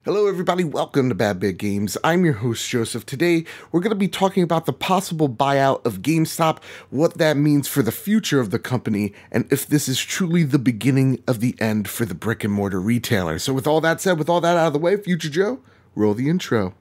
Hello everybody, welcome to Bad Big Games. I'm your host Joseph. Today we're going to be talking about the possible buyout of GameStop, what that means for the future of the company, and if this is truly the beginning of the end for the brick and mortar retailer. So with all that said, with all that out of the way, Future Joe, roll the intro.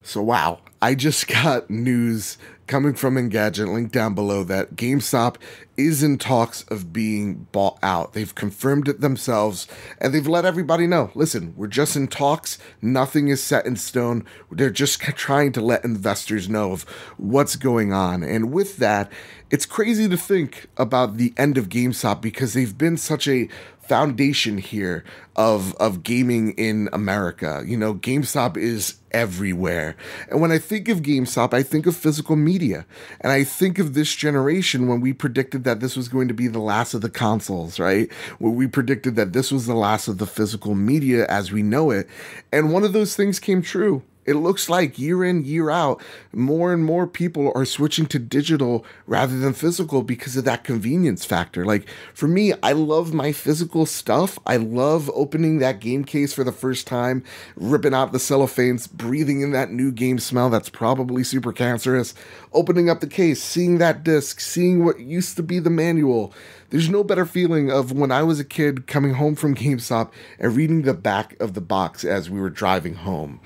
So wow, I just got news coming from Engadget, link down below, that GameStop is in talks of being bought out. They've confirmed it themselves, and they've let everybody know, listen, we're just in talks, nothing is set in stone, they're just trying to let investors know of what's going on. And with that, it's crazy to think about the end of GameStop because they've been such a foundation here of gaming in America. You know, GameStop is everywhere. And when I think of GameStop, I think of physical media. And I think of this generation when we predicted that this was going to be the last of the consoles, right? When we predicted that this was the last of the physical media as we know it. And one of those things came true. It looks like year in, year out, more and more people are switching to digital rather than physical because of that convenience factor. Like, for me, I love my physical stuff. I love opening that game case for the first time, ripping out the cellophanes, breathing in that new game smell that's probably super cancerous, opening up the case, seeing that disc, seeing what used to be the manual. There's no better feeling of when I was a kid coming home from GameStop and reading the back of the box as we were driving home.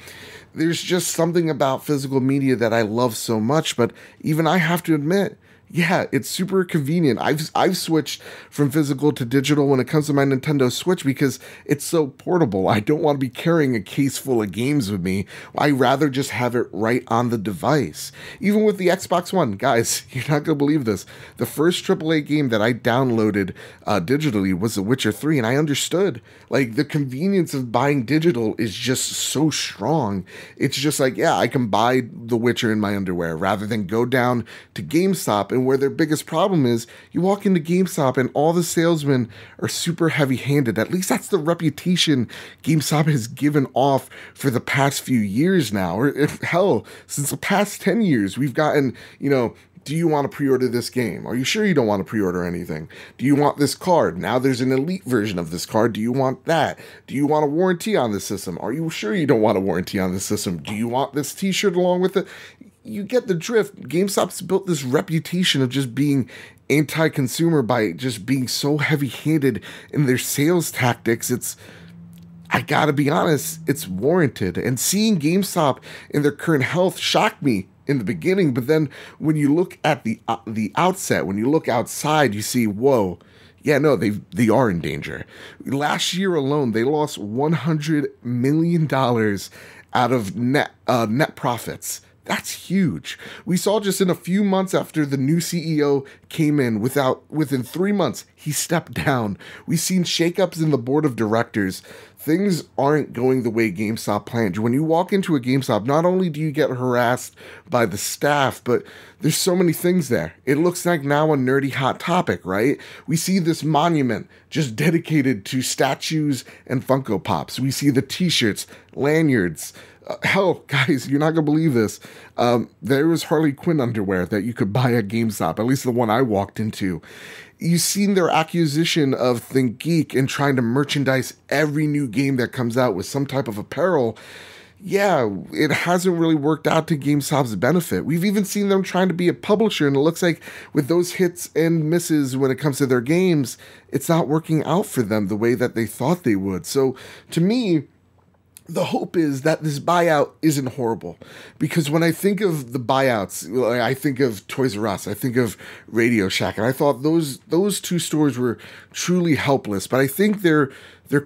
There's just something about physical media that I love so much, but even I have to admit, yeah, it's super convenient. I've switched from physical to digital when it comes to my Nintendo Switch because it's so portable. I don't want to be carrying a case full of games with me. I'd rather just have it right on the device. Even with the Xbox One, guys, you're not going to believe this. The first AAA game that I downloaded digitally was The Witcher 3, and I understood. Like, the convenience of buying digital is just so strong. It's just like, yeah, I can buy The Witcher in my underwear rather than go down to GameStop. And where their biggest problem is, you walk into GameStop and all the salesmen are super heavy-handed. At least that's the reputation GameStop has given off for the past few years now. Or hell, since the past 10 years, we've gotten, you know, do you want to pre-order this game? Are you sure you don't want to pre-order anything? Do you want this card? Now there's an elite version of this card. Do you want that? Do you want a warranty on this system? Are you sure you don't want a warranty on this system? Do you want this t-shirt along with it? You get the drift. GameStop's built this reputation of just being anti-consumer by just being so heavy-handed in their sales tactics. I gotta be honest, it's warranted. And seeing GameStop in their current health shocked me in the beginning, but then when you look at the outset, when you look outside, you see, whoa, yeah, no, they are in danger. Last year alone, they lost $100 million out of net profits. That's huge. We saw just in a few months after the new CEO came in, within 3 months, he stepped down. We've seen shakeups in the board of directors. Things aren't going the way GameStop planned. When you walk into a GameStop, not only do you get harassed by the staff, but there's so many things there. It looks like now a nerdy hot topic, right? We see this monument just dedicated to statues and Funko Pops. We see the t-shirts, lanyards. Hell, guys, you're not going to believe this. There was Harley Quinn underwear that you could buy at GameStop, at least the one I walked into. You've seen their acquisition of ThinkGeek and trying to merchandise every new game that comes out with some type of apparel. Yeah, it hasn't really worked out to GameStop's benefit. We've even seen them trying to be a publisher, and it looks like with those hits and misses when it comes to their games, it's not working out for them the way that they thought they would. So, to me, the hope is that this buyout isn't horrible, because when I think of the buyouts, I think of Toys R Us, I think of Radio Shack, and I thought those two stores were truly helpless. But I think there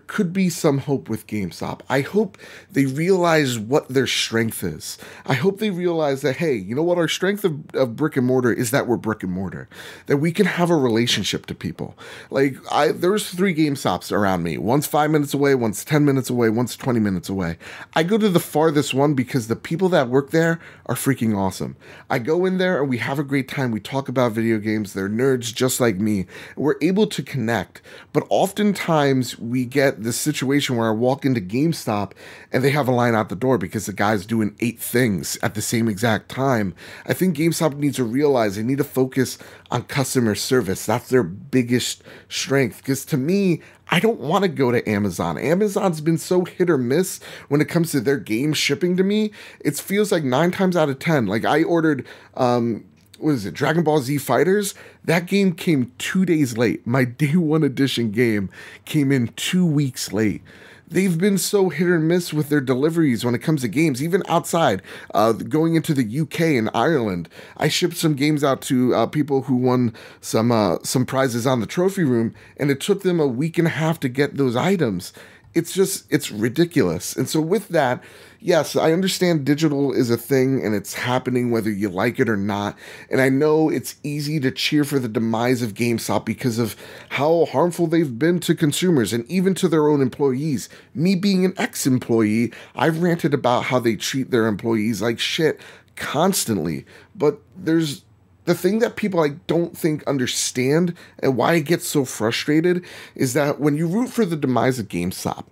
could be some hope with GameStop. I hope they realize what their strength is. I hope they realize that, hey, you know what? Our strength of brick and mortar is that we're brick and mortar, that we can have a relationship to people. Like, there's 3 GameStops around me. One's 5 minutes away, one's 10 minutes away, one's 20 minutes away. I go to the farthest one because the people that work there are freaking awesome. I go in there and we have a great time. We talk about video games. They're nerds just like me. We're able to connect, but oftentimes we get this situation where I walk into GameStop and they have a line out the door because the guy's doing 8 things at the same exact time. I think GameStop needs to realize they need to focus on customer service. That's their biggest strength. Because to me, I don't want to go to Amazon. Amazon's been so hit or miss when it comes to their game shipping to me. It feels like 9 times out of 10. Like I ordered, what is it, Dragon Ball Z Fighters? That game came 2 days late. My day 1 edition game came in 2 weeks late. They've been so hit or miss with their deliveries when it comes to games, even outside, going into the UK and Ireland. I shipped some games out to people who won some prizes on the trophy room, and it took them a week and a half to get those items. It's ridiculous. And so with that, yes, I understand digital is a thing and it's happening whether you like it or not. And I know it's easy to cheer for the demise of GameStop because of how harmful they've been to consumers and even to their own employees. Me being an ex-employee, I've ranted about how they treat their employees like shit constantly. But there's the thing that people I don't think understand and why I get so frustrated is that when you root for the demise of GameStop,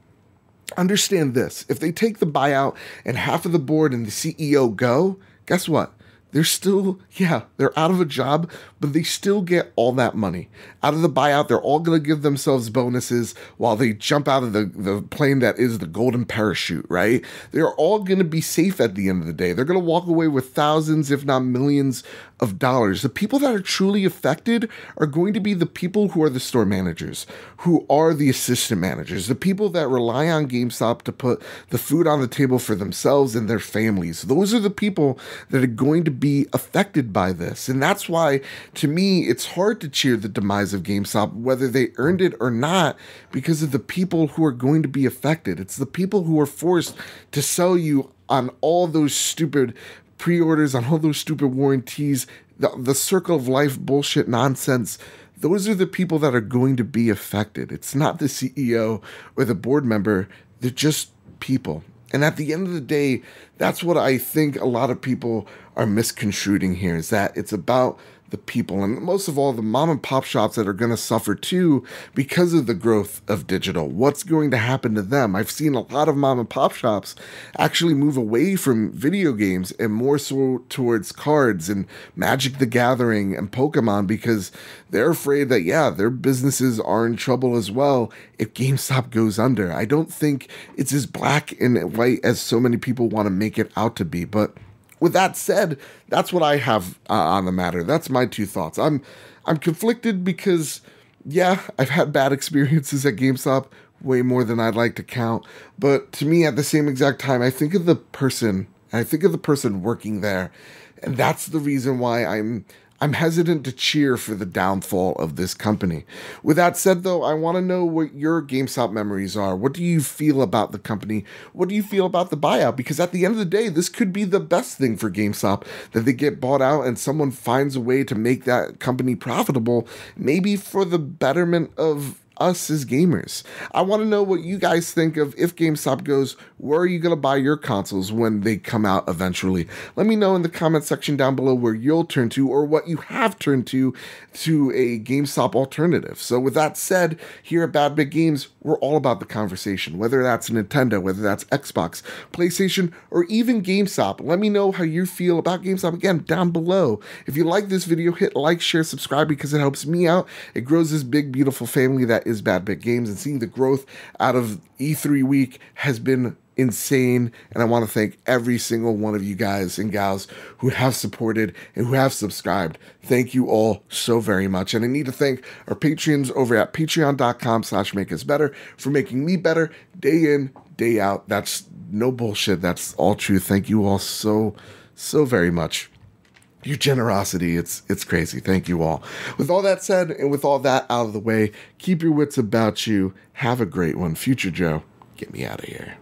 understand this. If they take the buyout and half of the board and the CEO go, guess what? They're still, they're out of a job, but they still get all that money. Out of the buyout, they're all going to give themselves bonuses while they jump out of the plane that is the golden parachute, right? They're all going to be safe at the end of the day. They're going to walk away with thousands, if not millions of dollars. The people that are truly affected are going to be the people who are the store managers, who are the assistant managers, the people that rely on GameStop to put the food on the table for themselves and their families. Those are the people that are going to be affected by this. And that's why, to me, it's hard to cheer the demise of GameStop, whether they earned it or not, because of the people who are going to be affected. It's the people who are forced to sell you on all those stupid pre-orders, on all those stupid warranties, the circle of life bullshit nonsense. Those are the people that are going to be affected. It's not the CEO or the board member. They're just people. And at the end of the day, that's what I think a lot of people are misconstruing here, is that it's about the people, and most of all, the mom and pop shops that are going to suffer too because of the growth of digital. What's going to happen to them? I've seen a lot of mom and pop shops actually move away from video games and more so towards cards and Magic the Gathering and Pokemon because they're afraid that, their businesses are in trouble as well if GameStop goes under. I don't think it's as black and white as so many people want to make it out to be, but with that said, that's what I have on the matter. That's my 2 thoughts. I'm conflicted because, I've had bad experiences at GameStop, way more than I'd like to count. But to me, at the same exact time, I think of the person working there, and that's the reason why I'm hesitant to cheer for the downfall of this company. With that said, though, I want to know what your GameStop memories are. What do you feel about the company? What do you feel about the buyout? Because at the end of the day, this could be the best thing for GameStop, that they get bought out and someone finds a way to make that company profitable, maybe for the betterment of us as gamers. I want to know what you guys think of if GameStop goes. Where are you going to buy your consoles when they come out eventually? Let me know in the comment section down below where you'll turn to or what you have turned to a GameStop alternative. So with that said, here at Bad Bit Games, we're all about the conversation, whether that's Nintendo, whether that's Xbox, PlayStation, or even GameStop. Let me know how you feel about GameStop again down below. If you like this video, hit like, share, subscribe because it helps me out. It grows this big, beautiful family that is Bad Bit Games, and seeing the growth out of E3 week has been insane, and I want to thank every single one of you guys and gals who have supported and who have subscribed. Thank you all so very much. And I need to thank our Patreons over at patreon.com/makeusbetter for making me better day in, day out. That's no bullshit. That's all true. Thank you all so very much. Your generosity, it's crazy. Thank you all. With all that said, and with all that out of the way, keep your wits about you. Have a great one. Future Joe, get me out of here.